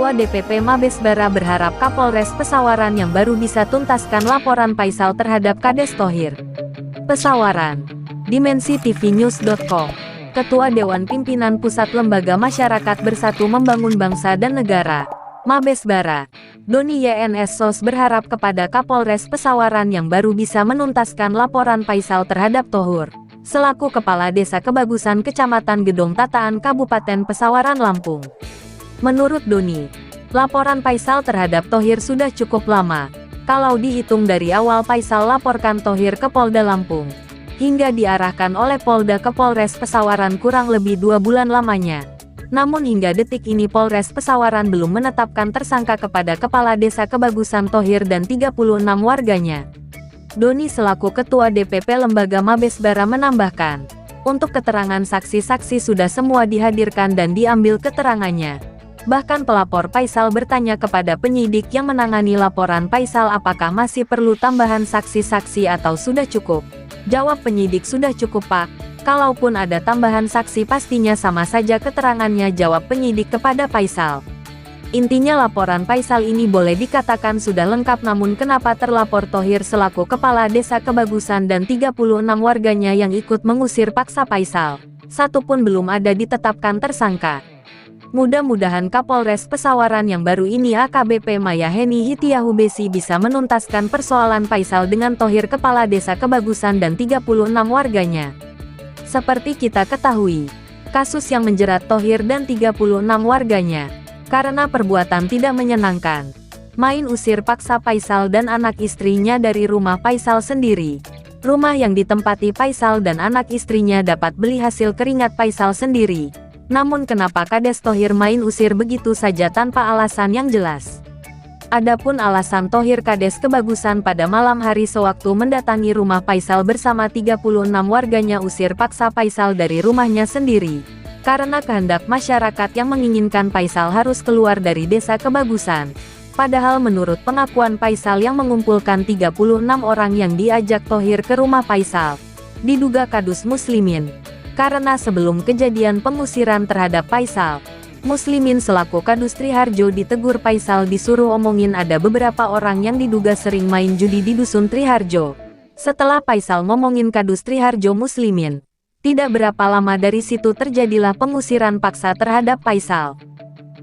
Ketua DPP Mabes Bara berharap Kapolres Pesawaran yang baru bisa tuntaskan laporan Faisal terhadap Kades Thohir. Pesawaran, dimensitv.news.com. Ketua Dewan Pimpinan Pusat Lembaga Masyarakat Bersatu Membangun Bangsa dan Negara, Mabes Bara, Doni YNS Sos berharap kepada Kapolres Pesawaran yang baru bisa menuntaskan laporan Faisal terhadap Thohir, selaku Kepala Desa Kebagusan Kecamatan Gedong Tataan Kabupaten Pesawaran Lampung. Menurut Doni, laporan Faisal terhadap Thohir sudah cukup lama, kalau dihitung dari awal Faisal laporkan Thohir ke Polda Lampung, hingga diarahkan oleh Polda ke Polres Pesawaran kurang lebih 2 bulan lamanya. Namun hingga detik ini Polres Pesawaran belum menetapkan tersangka kepada Kepala Desa Kebagusan Thohir dan 36 warganya. Doni selaku Ketua DPP Lembaga Mabes Bara menambahkan, untuk keterangan saksi-saksi sudah semua dihadirkan dan diambil keterangannya. Bahkan pelapor Faisal bertanya kepada penyidik yang menangani laporan Faisal apakah masih perlu tambahan saksi-saksi atau sudah cukup. Jawab penyidik sudah cukup Pak, kalaupun ada tambahan saksi pastinya sama saja keterangannya, jawab penyidik kepada Faisal. Intinya laporan Faisal ini boleh dikatakan sudah lengkap, namun kenapa terlapor Thohir selaku Kepala Desa Kebagusan dan 36 warganya yang ikut mengusir paksa Faisal, satu pun belum ada ditetapkan tersangka. Mudah-mudahan Kapolres Pesawaran yang baru ini AKBP Maya Heni Hitiahubesi bisa menuntaskan persoalan Faisal dengan Thohir Kepala Desa Kebagusan dan 36 warganya. Seperti kita ketahui, kasus yang menjerat Thohir dan 36 warganya, karena perbuatan tidak menyenangkan, main usir paksa Faisal dan anak istrinya dari rumah Faisal sendiri. Rumah yang ditempati Faisal dan anak istrinya dapat beli hasil keringat Faisal sendiri. Namun kenapa Kades Thohir main usir begitu saja tanpa alasan yang jelas? Adapun alasan Thohir Kades Kebagusan pada malam hari sewaktu mendatangi rumah Faisal bersama 36 warganya usir paksa Faisal dari rumahnya sendiri, karena kehendak masyarakat yang menginginkan Faisal harus keluar dari Desa Kebagusan. Padahal menurut pengakuan Faisal yang mengumpulkan 36 orang yang diajak Thohir ke rumah Faisal, diduga kadus muslimin. Karena sebelum kejadian pengusiran terhadap Faisal, Muslimin selaku Kadus Triharjo ditegur Faisal disuruh omongin ada beberapa orang yang diduga sering main judi di Dusun Triharjo. Setelah Faisal ngomongin Kadus Triharjo Muslimin, tidak berapa lama dari situ terjadilah pengusiran paksa terhadap Faisal.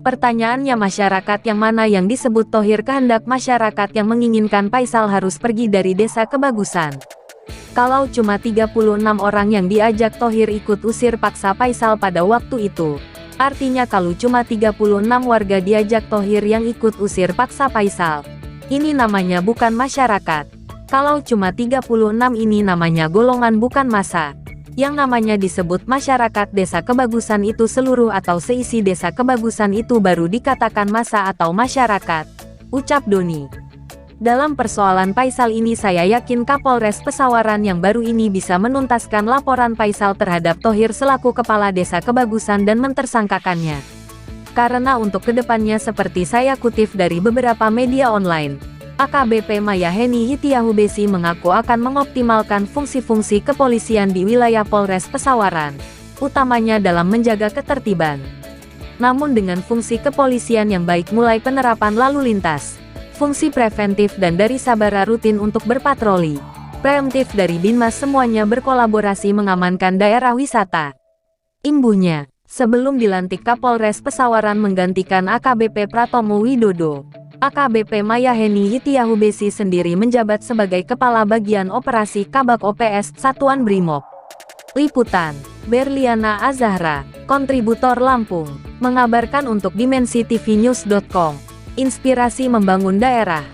Pertanyaannya, masyarakat yang mana yang disebut Thohir kehendak masyarakat yang menginginkan Faisal harus pergi dari Desa Kebagusan? Kalau cuma 36 orang yang diajak Thohir ikut usir paksa Faisal pada waktu itu, artinya kalau cuma 36 warga diajak Thohir yang ikut usir paksa Faisal, ini namanya bukan masyarakat. Kalau cuma 36 ini namanya golongan bukan massa. Yang namanya disebut masyarakat Desa Kebagusan itu seluruh atau seisi Desa Kebagusan itu baru dikatakan massa atau masyarakat, ucap Doni. Dalam persoalan Faisal ini saya yakin Kapolres Pesawaran yang baru ini bisa menuntaskan laporan Faisal terhadap Thohir selaku Kepala Desa Kebagusan dan mentersangkakannya. Karena untuk kedepannya seperti saya kutip dari beberapa media online, AKBP Maya Heni Hitiahubesi mengaku akan mengoptimalkan fungsi-fungsi kepolisian di wilayah Polres Pesawaran, utamanya dalam menjaga ketertiban. Namun dengan fungsi kepolisian yang baik mulai penerapan lalu lintas, fungsi preventif dan dari Sabara rutin untuk berpatroli, preemptif dari Binmas semuanya berkolaborasi mengamankan daerah wisata. Imbuhnya, sebelum dilantik Kapolres Pesawaran menggantikan AKBP Pratomo Widodo, AKBP Maya Heni Hitiahubesi sendiri menjabat sebagai Kepala Bagian Operasi Kabak OPS Satuan Brimob. Liputan, Berliana Azahra, kontributor Lampung, mengabarkan untuk dimensitv.news.com. Inspirasi membangun daerah.